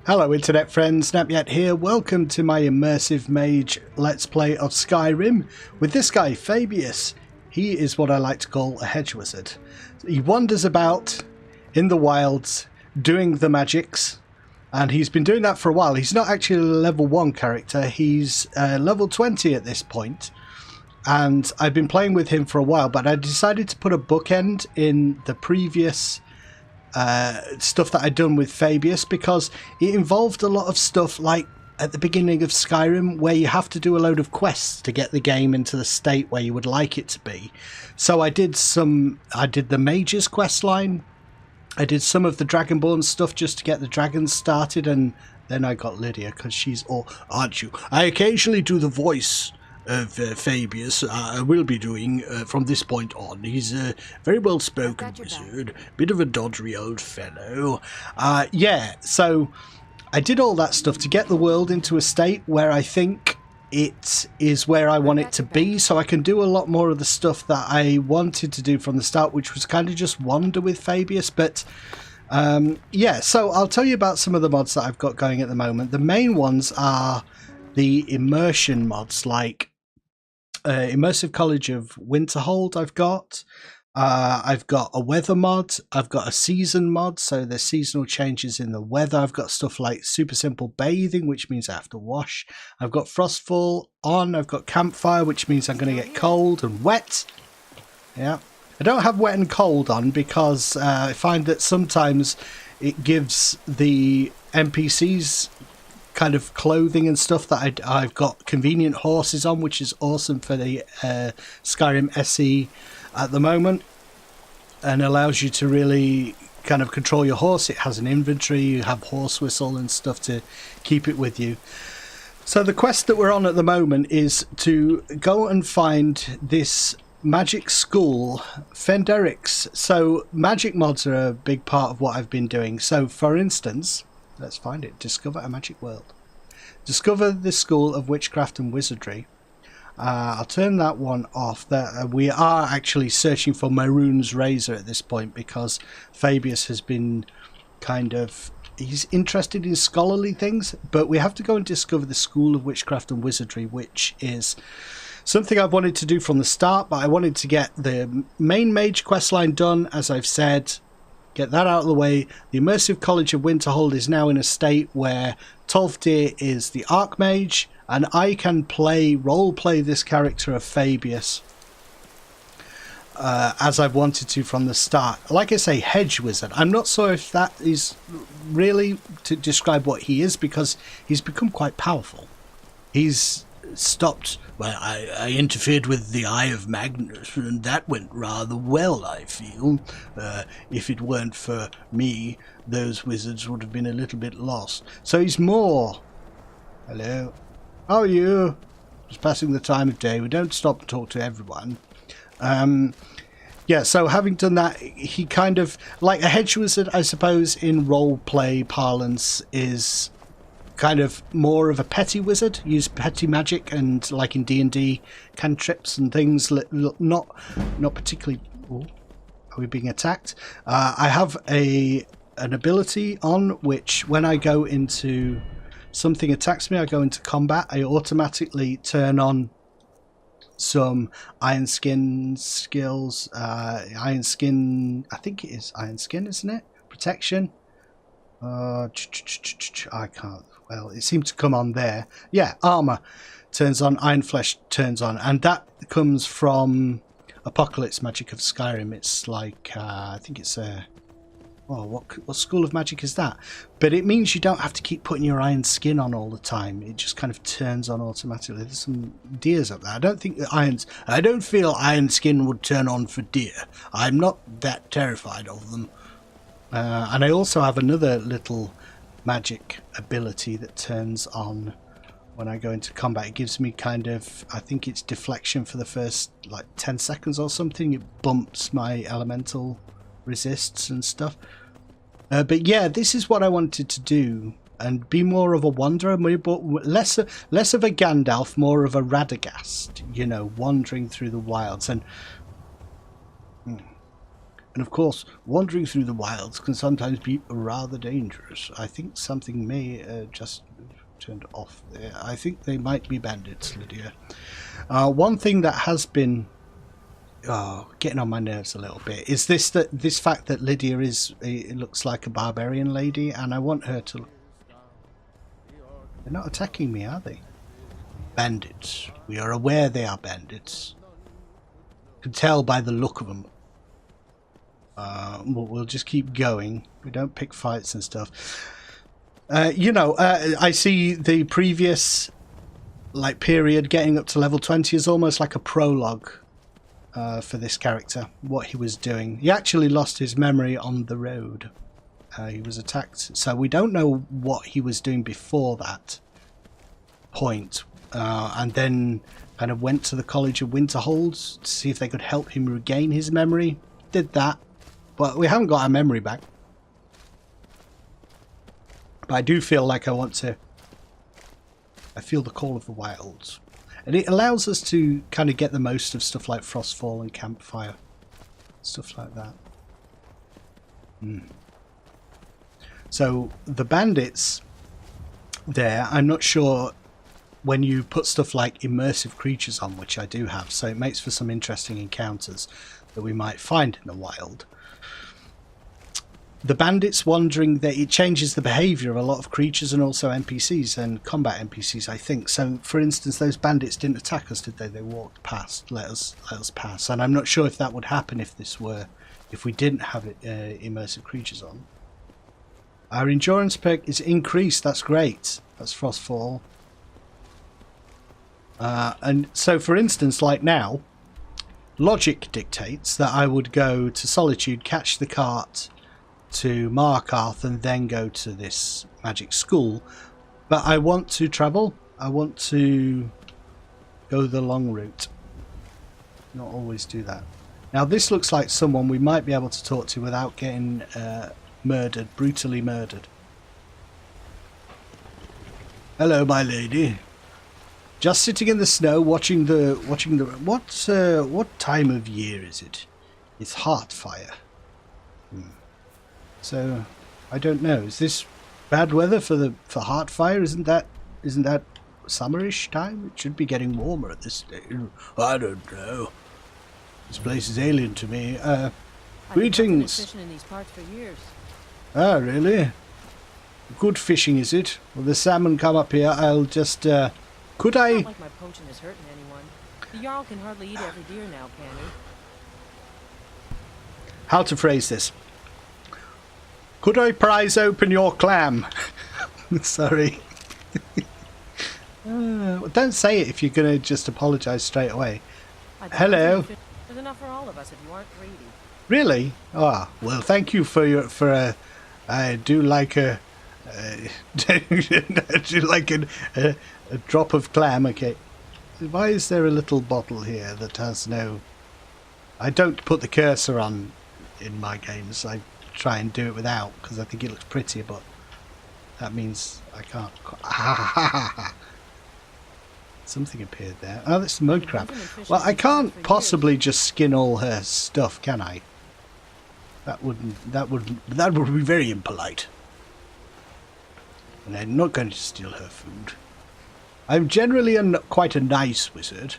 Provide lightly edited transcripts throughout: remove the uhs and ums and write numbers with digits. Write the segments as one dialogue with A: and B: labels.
A: Hello internet friends, Napyet here. Welcome to my immersive mage let's play of Skyrim with this guy, Fabius. He is what I like to call a hedge wizard. He wanders about in the wilds doing the magics, and he's been doing that for a while. He's not actually a level 1 character, he's level 20 at this point, and I've been playing with him for a while, but I decided to put a bookend in the previous stuff that I'd done with Fabius, because it involved a lot of stuff like at the beginning of Skyrim where you have to do a load of quests to get the game into the state where you would like it to be. So I did the Mage's quest line, I did some of the Dragonborn stuff just to get the dragons started, and then I got Lydia because she's all, aren't you? I occasionally do the voice of Fabius. I will be doing from this point on. He's a very well-spoken wizard, bit of a doddery old fellow. Yeah, so I did all that stuff to get the world into a state where I think it is where I want it to be, so I can do a lot more of the stuff that I wanted to do from the start, which was kind of just wander with Fabius. But yeah, so I'll tell you about some of the mods that I've got going at the moment. The main ones are the immersion mods, like Immersive College of Winterhold I've got a weather mod, I've got a season mod, so there's seasonal changes in the weather. I've got stuff like super simple bathing, which means I have to wash. I've got Frostfall on, I've got Campfire, which means I'm going to get cold and wet. Yeah, I don't have wet and cold on because I find that sometimes it gives the NPCs kind of clothing and stuff that I've got convenient horses on, which is awesome for the Skyrim SE at the moment, and allows you to really kind of control your horse. It has an inventory, you have horse whistle and stuff to keep it with you. So the quest that we're on at the moment is to go and find this magic school, Phenderix. So magic mods are a big part of what I've been doing. So for instance, let's find it. Discover a magic world. Discover the school of witchcraft and wizardry. I'll turn that one off. We are actually searching for Maroon's razor at this point because Fabius has been he's interested in scholarly things, but we have to go and discover the school of witchcraft and wizardry, which is something I've wanted to do from the start, but I wanted to get the main mage questline done, as I've said. Get that out of the way. The Immersive College of Winterhold is now in a state where Tolfdir is the Archmage, and I can role play this character of Fabius as I've wanted to from the start. Like I say, hedge wizard. I'm not sure if that is really to describe what he is, because he's become quite powerful. He's stopped. Well, I interfered with the Eye of Magnus, and that went rather well, I feel. If it weren't for me, those wizards would have been a little bit lost. So he's more... Hello? How are you? Just passing the time of day. We don't stop and talk to everyone. Yeah, so having done that, he kind of... Like a hedge wizard, I suppose, in role-play parlance, is kind of more of a petty wizard, use petty magic, and like in D&D, cantrips and things, not particularly... Ooh, are we being attacked? I have an ability on which when I go into... something attacks me, I go into combat, I automatically turn on some Iron Skin skills, Iron Skin, I think it is Iron Skin, isn't it? Protection. I can't, well, it seemed to come on there. Yeah, armor turns on, Iron Flesh turns on, and that comes from Apocalypse Magic of Skyrim. It's like, I think it's a... Oh, what school of magic is that? But it means you don't have to keep putting your iron skin on all the time. It just kind of turns on automatically. There's some deers up there. I don't think I don't feel iron skin would turn on for deer. I'm not that terrified of them. And I also have another little magic ability that turns on when I go into combat. It gives me kind of, I think it's deflection for the first like 10 seconds or something. It bumps my elemental resists and stuff. But yeah, this is what I wanted to do, and be more of a wanderer, less of a Gandalf, more of a Radagast, you know, wandering through the wilds. And And of course, wandering through the wilds can sometimes be rather dangerous. I think something may just turned off there. I think they might be bandits, Lydia. One thing that has been getting on my nerves a little bit is this fact that Lydia it looks like a barbarian lady, and I want her to... They're not attacking me, are they? Bandits. We are aware they are bandits. You can tell by the look of them. We'll just keep going. We don't pick fights and stuff. I see the previous period getting up to level 20 is almost like a prologue for this character, what he was doing. He actually lost his memory on the road. He was attacked, so we don't know what he was doing before that point, and then kind of went to the College of Winterhold to see if they could help him regain his memory. Did that, but we haven't got our memory back. But I do feel like I feel the call of the wilds. And it allows us to kind of get the most of stuff like Frostfall and Campfire. Stuff like that. So the bandits there, I'm not sure when you put stuff like immersive creatures on, which I do have, so it makes for some interesting encounters that we might find in the wild. The bandits wandering, it changes the behaviour of a lot of creatures and also NPCs and combat NPCs, I think. So, for instance, those bandits didn't attack us, did they? They walked past, let us pass. And I'm not sure if that would happen if we didn't have immersive creatures on. Our endurance perk is increased. That's great. That's Frostfall. And so, for instance, like now, logic dictates that I would go to Solitude, catch the cart to Markarth, and then go to this magic school. But I want to travel. I want to go the long route. Not always do that. Now, this looks like someone we might be able to talk to without getting murdered, brutally murdered. Hello, my lady. Just sitting in the snow, watching the. What time of year is it? It's Heartfire. So, I don't know. Is this bad weather for Heartfire? Isn't that summerish time? It should be getting warmer at this stage. I don't know. This place is alien to me. Greetings. I've been fishing in these parts for years. Ah, really? Good fishing, is it? Well, the salmon come up here. I'll just. Could I? It's not like my poaching is hurting anyone. The Jarl can hardly eat every deer now, can he? How to phrase this? Could I prise open your clam? Sorry. Don't say it if you're going to just apologise straight away. Hello. There's enough for all of us if you aren't greedy. Really? Ah, well, thank you for I do like a drop of clam. Okay. Why is there a little bottle here that has no? I don't put the cursor on in my games. I try and do it without because I think it looks prettier, but that means I can't. Something appeared there. Oh, that's the mud crab. Well, I can't possibly just skin all her stuff, can I? That would be very impolite. And I'm not going to steal her food. I'm generally quite a nice wizard,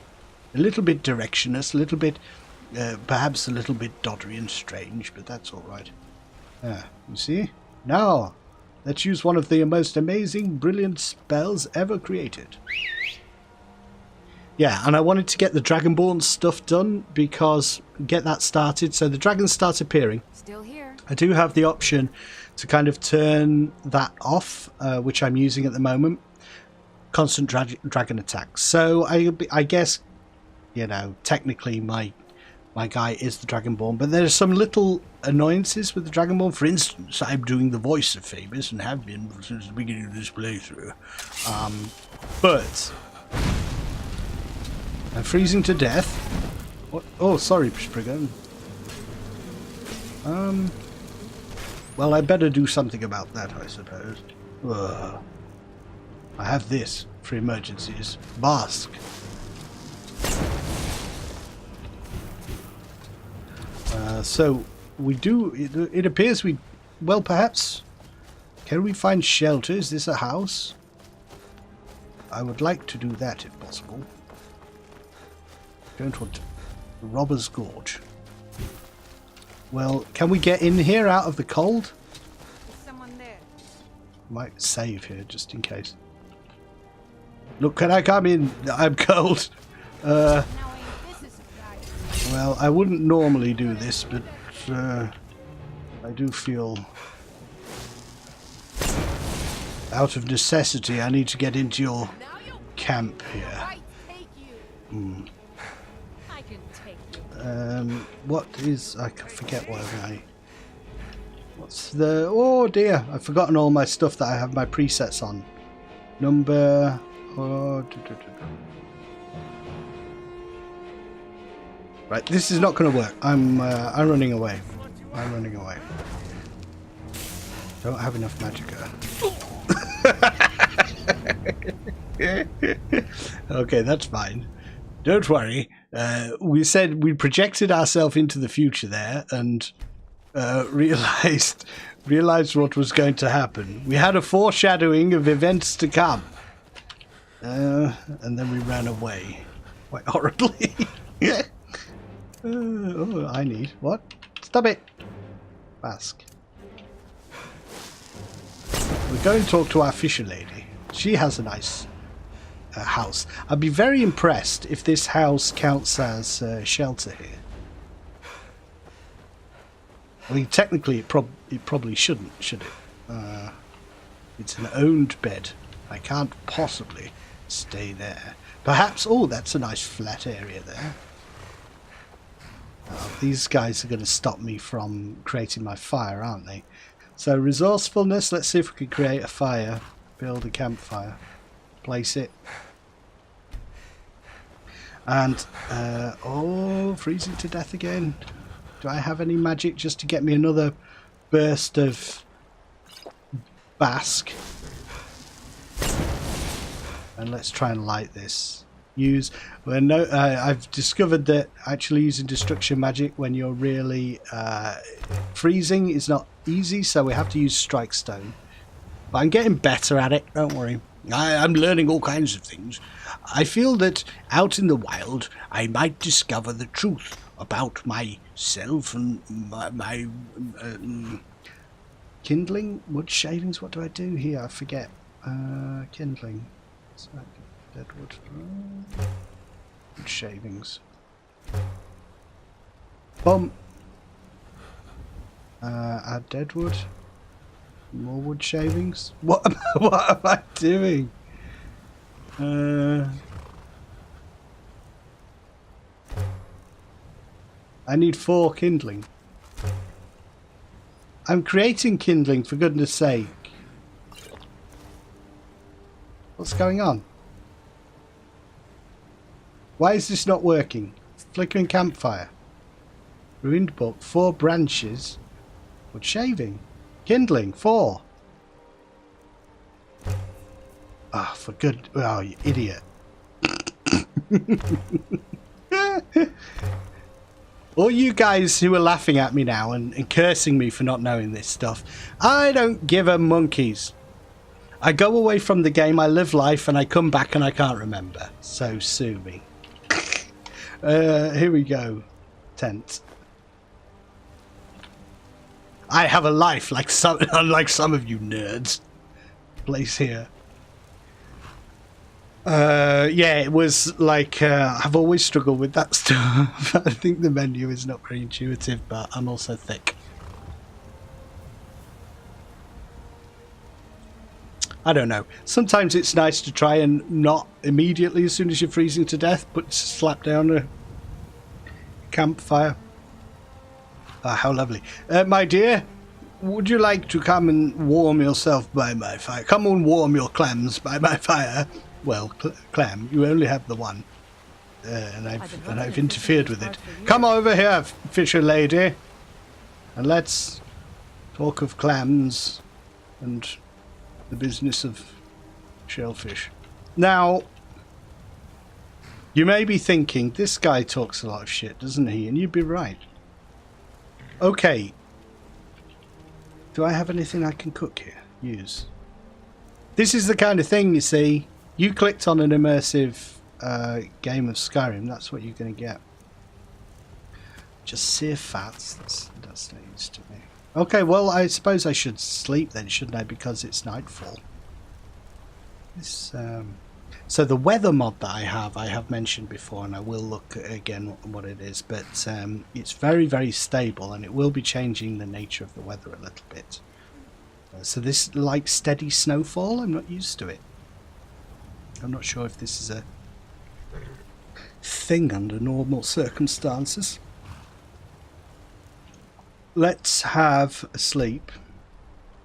A: a little bit directionless, a little bit, perhaps a little bit doddery and strange, but that's all right. You see? Now, let's use one of the most amazing, brilliant spells ever created. Yeah, and I wanted to get the Dragonborn stuff done because get that started. So the dragons start appearing. Still here. I do have the option to kind of turn that off, which I'm using at the moment. Constant dragon attacks. So I guess, you know, technically my guy is the Dragonborn, but there are some little annoyances with the Dragonborn. For instance, I'm doing the voice of Fabius and have been since the beginning of this playthrough. But I'm freezing to death. What? Oh, sorry, Spriggan. Well, I better do something about that, I suppose. I have this for emergencies. Bask. So we do... It appears we... Well, perhaps... Can we find shelter? Is this a house? I would like to do that if possible. Don't want to... Robber's Gorge. Well, can we get in here out of the cold?
B: Is someone there?
A: Might save here just in case. Look, can I come in? I'm cold. Well, I wouldn't normally do this, but I do feel out of necessity I need to get into your camp here. What is... I can forget what I... What's the... Oh dear, I've forgotten all my stuff that I have my presets on. Number... Oh, right, this is not going to work. I'm running away. I'm running away. Don't have enough magicka. Okay, that's fine. Don't worry. We said we projected ourselves into the future there and realized what was going to happen. We had a foreshadowing of events to come. And then we ran away quite horribly. Oh, I need what? Stop it! Bask. We're going to talk to our fisher lady. She has a nice house. I'd be very impressed if this house counts as shelter here. I mean, technically, it probably shouldn't, should it? It's an owned bed. I can't possibly stay there. Perhaps... Oh, that's a nice flat area there. These guys are going to stop me from creating my fire, aren't they? So resourcefulness, let's see if we can create a fire. Build a campfire. Place it. And, oh, freezing to death again. Do I have any magic just to get me another burst of bask? And let's try and light this. Use... Well, no, I've discovered that actually using destruction magic when you're really freezing is not easy, so we have to use strike stone. But I'm getting better at it, don't worry. I'm learning all kinds of things. I feel that out in the wild I might discover the truth about myself and my kindling, wood shavings. What do I do here? I forget. Kindling. Deadwood. Wood shavings. Boom. Add deadwood. More wood shavings. What am I doing? I need 4 kindling. I'm creating kindling, for goodness sake. What's going on? Why is this not working? Flickering campfire. Ruined book. 4 branches. Wood shaving. Kindling. 4. Ah, for good... Oh, you idiot. All you guys who are laughing at me now and cursing me for not knowing this stuff, I don't give a monkeys. I go away from the game, I live life, and I come back and I can't remember. So sue me. Here we go. Tent. I have a life like unlike some of you nerds. Place here. Yeah, it was like I've always struggled with that stuff. I think the menu is not very intuitive, but I'm also thick. I don't know. Sometimes it's nice to try and not immediately as soon as you're freezing to death, but slap down a campfire. Ah, how lovely. My dear, would you like to come and warm yourself by my fire? Come and warm your clams by my fire. Well, clam, you only have the one. And I've interfered with it. Come over here, fisher lady. And let's talk of clams and the business of shellfish. Now, you may be thinking, this guy talks a lot of shit, doesn't he? And you'd be right. Okay. Do I have anything I can cook here? Use. This is the kind of thing, you see. You clicked on an immersive game of Skyrim. That's what you're going to get. Just sear fats. That's news to me. Okay, well, I suppose I should sleep then, shouldn't I? Because it's nightfall. This, so the weather mod that I have mentioned before, and I will look at again what it is. But it's very, very stable, and it will be changing the nature of the weather a little bit. So this like steady snowfall, I'm not used to it. I'm not sure if this is a thing under normal circumstances. Let's have a sleep.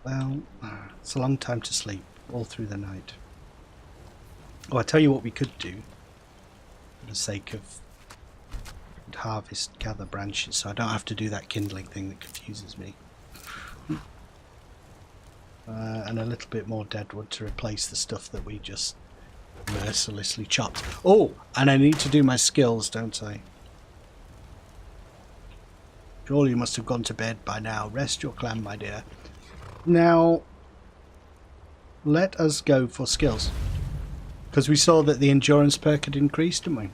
A: Well, it's a long time to sleep, all through the night. Oh, I tell you what we could do, for the sake of harvest, gather branches, so I don't have to do that kindling thing that confuses me. And a little bit more deadwood to replace the stuff that we just mercilessly chopped. Oh, and I need to do my skills, don't I? Surely you must have gone to bed by now. Rest your clan, my dear. Now, let us go for skills. Because we saw that the endurance perk had increased, didn't we?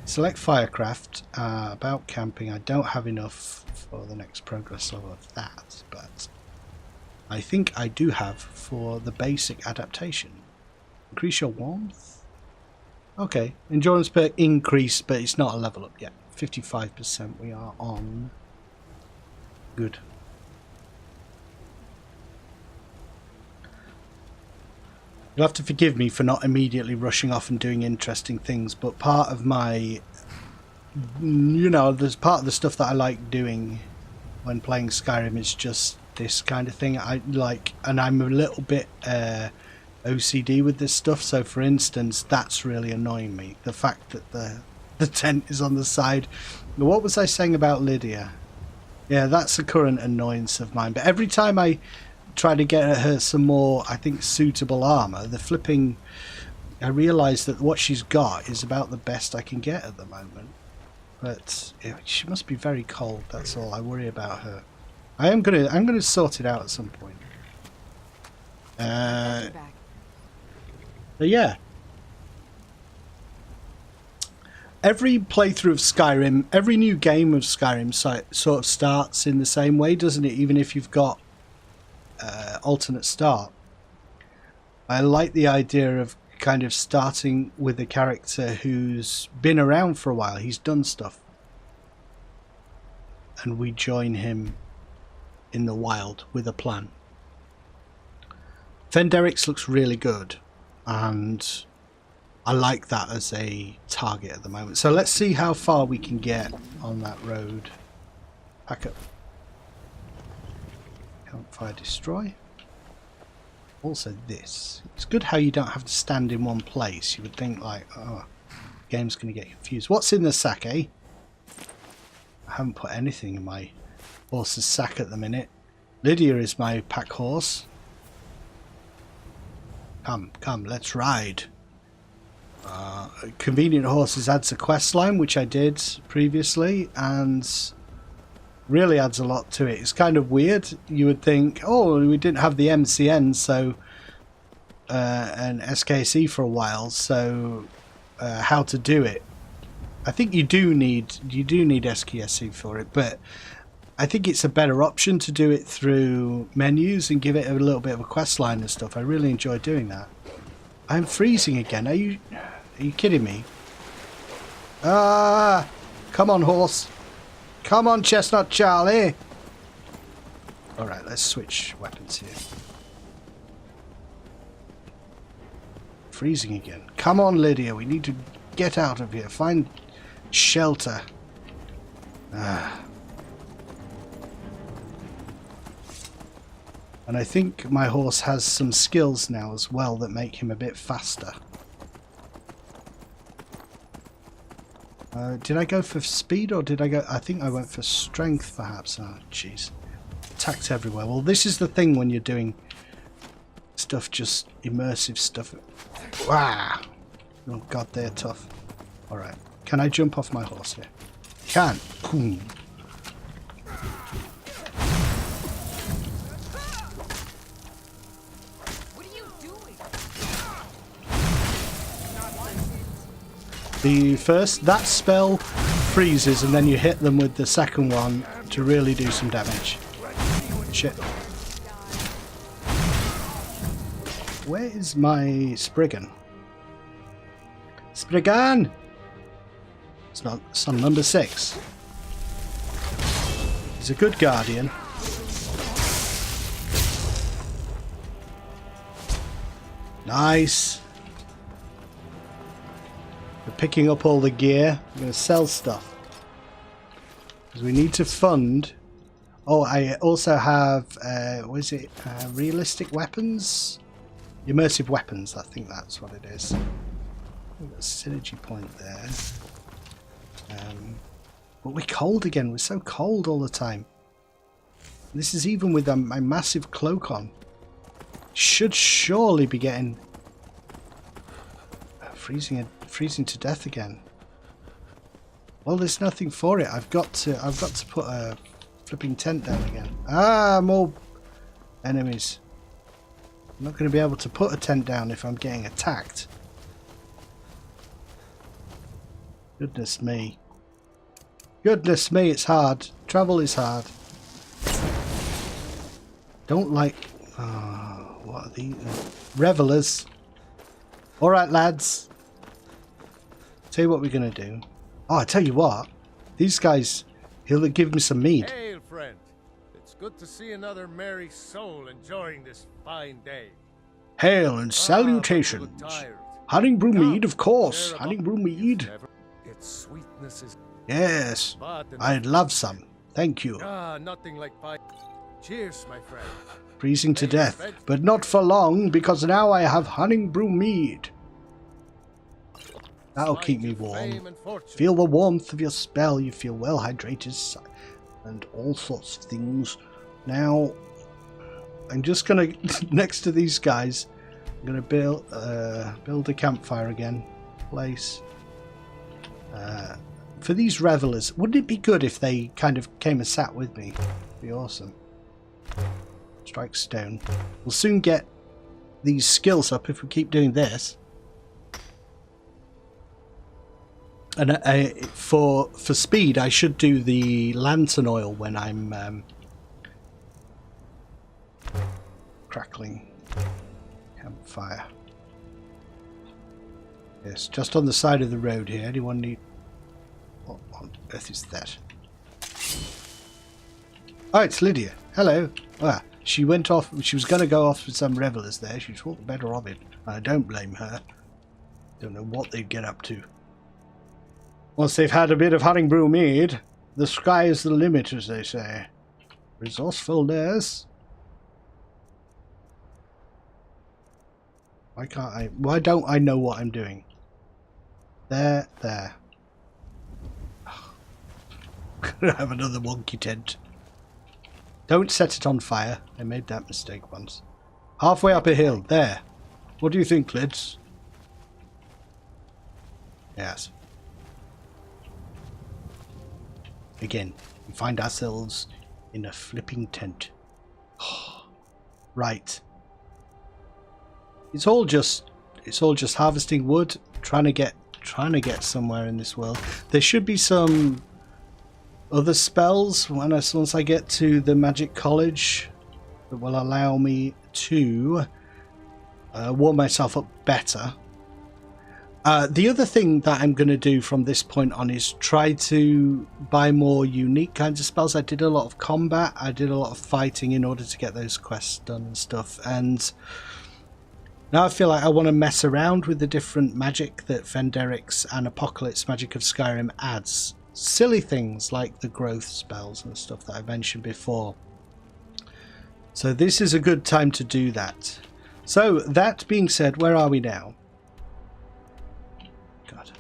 A: Select Firecraft. About camping, I don't have enough for the next progress level of that, but I think I do have for the basic adaptation. Increase your warmth? Okay, endurance perk increase, but it's not a level up yet. 55% we are on. Good. You'll have to forgive me for not immediately rushing off and doing interesting things, but part of my, you know, there's part of the stuff that I like doing when playing Skyrim is just this kind of thing. I like, and I'm a little bit OCD with this stuff. So for instance, that's really annoying me. The fact that the tent is on the side. What was I saying about Lydia? Yeah, that's a current annoyance of mine. But every time I try to get her some more, I think, suitable armor, the flipping, I realise that what she's got is about the best I can get at the moment. But yeah, she must be very cold. That's all. I worry about her. I'm gonna sort it out at some point. But yeah. Every playthrough of Skyrim, every new game of Skyrim sort of starts in the same way, doesn't it? Even if you've got alternate start. I like the idea of kind of starting with a character who's been around for a while. He's done stuff. And we join him in the wild with a plan. Phenderix looks really good, and I like that as a target at the moment. So let's see how far we can get on that road. Pack up. Campfire destroy. Also this. It's good how you don't have to stand in one place. You would think like, oh, the game's going to get confused. What's in the sack, eh? I haven't put anything in my horse's sack at the minute. Lydia is my pack horse. Come, let's ride. Convenient Horses adds a quest line, which I did previously, and really adds a lot to it. It's kind of weird. You would think, oh, we didn't have the MCN, so and SKSE for a while, so how to do it? I think you do need SKSE for it, but I think it's a better option to do it through menus and give it a little bit of a quest line and stuff. I really enjoy doing that. I'm freezing again. Are you kidding me? Ah, come on, horse. Come on, Chestnut Charlie. All right, let's switch weapons here. Freezing again. Come on, Lydia. We need to get out of here. Find shelter. Ah. And I think my horse has some skills now as well that make him a bit faster. Did I go for speed or did I go... I think I went for strength perhaps. Oh, jeez. Attacked everywhere. Well, this is the thing when you're doing stuff, just immersive stuff. Wow. Oh, God, they're tough. Alright. Can I jump off my horse here? Can. Boom.
B: What are you doing?
A: That spell freezes and then you hit them with the second one to really do some damage. Shit. Where is my Spriggan? Spriggan! It's on number 6. He's a good guardian. Nice. We're picking up all the gear. I'm going to sell stuff. Because we need to fund. Oh, I also have, what is it? Realistic weapons? Immersive weapons, I think that's what it is. We've got a synergy point there. But we're cold again. We're so cold all the time. This is even with my massive cloak on. Should surely be getting freezing to death again. Well, there's nothing for it. I've got to put a flipping tent down again. Ah, more enemies. I'm not going to be able to put a tent down if I'm getting attacked. Goodness me. Goodness me, it's hard. Travel is hard. Don't like... Oh, what are these? Revelers. Alright, lads. Tell you what we're going to do. Oh, I tell you what. These guys, he'll give me some mead.
C: Hail, friend. It's good to see another merry soul enjoying this fine day.
A: Hail and salutations. Huntingbrew mead, of course. Huntingbrew mead.
C: Its sweetness is...
A: Yes, I'd love some. Thank you.
C: Nothing like pie. Cheers, my friend.
A: Freezing to death, but not for long, because now I have Huntingbrew mead. That'll keep me warm. Feel the warmth of your spell. You feel well hydrated and all sorts of things. Now, I'm just gonna next to these guys. I'm gonna build a campfire again. Place. For these revelers, wouldn't it be good if they kind of came and sat with me? It'd be awesome. Strike stone. We'll soon get these skills up if we keep doing this. And for speed, I should do the lantern oil when I'm crackling campfire. Yes, just on the side of the road here. Anyone need... What on earth is that? Oh, it's Lydia. Hello. Ah, she went off. She was going to go off with some revelers there. She thought better of it. I don't blame her. Don't know what they'd get up to. Once they've had a bit of Huntingbrew mead, the sky is the limit, as they say. Resourcefulness. Why can't I? Why don't I know what I'm doing? There. Gonna have another wonky tent. Don't set it on fire. I made that mistake once. Halfway up a hill. There. What do you think, Lids? Yes. Again, we find ourselves in a flipping tent. Right. It's all just harvesting wood, trying to get somewhere in this world. There should be some other spells once I get to the Magic College that will allow me to warm myself up better. The other thing that I'm going to do from this point on is try to buy more unique kinds of spells. I did a lot of combat, I did a lot of fighting in order to get those quests done and stuff, and now I feel like I want to mess around with the different magic that Phenderix and Apocalypse Magic of Skyrim adds. Silly things like the growth spells and stuff that I mentioned before. So this is a good time to do that. So that being said, where are we now? God,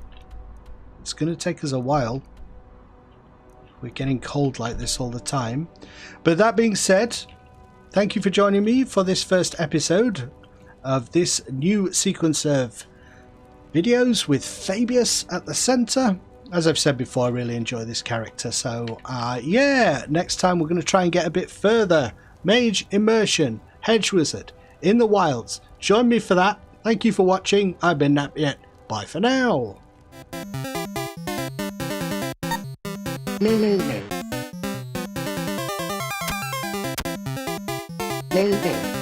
A: it's going to take us a while. We're getting cold like this all the time. But that being said, thank you for joining me for this first episode of this new sequence of videos with Fabius at the center. as I've said before, I really enjoy this character. So yeah, next time we're going to try and get a bit further. Mage Immersion, Hedge Wizard, in the wilds. Join me for that. Thank you for watching. I've been Napyet. Bye for now.
D: No.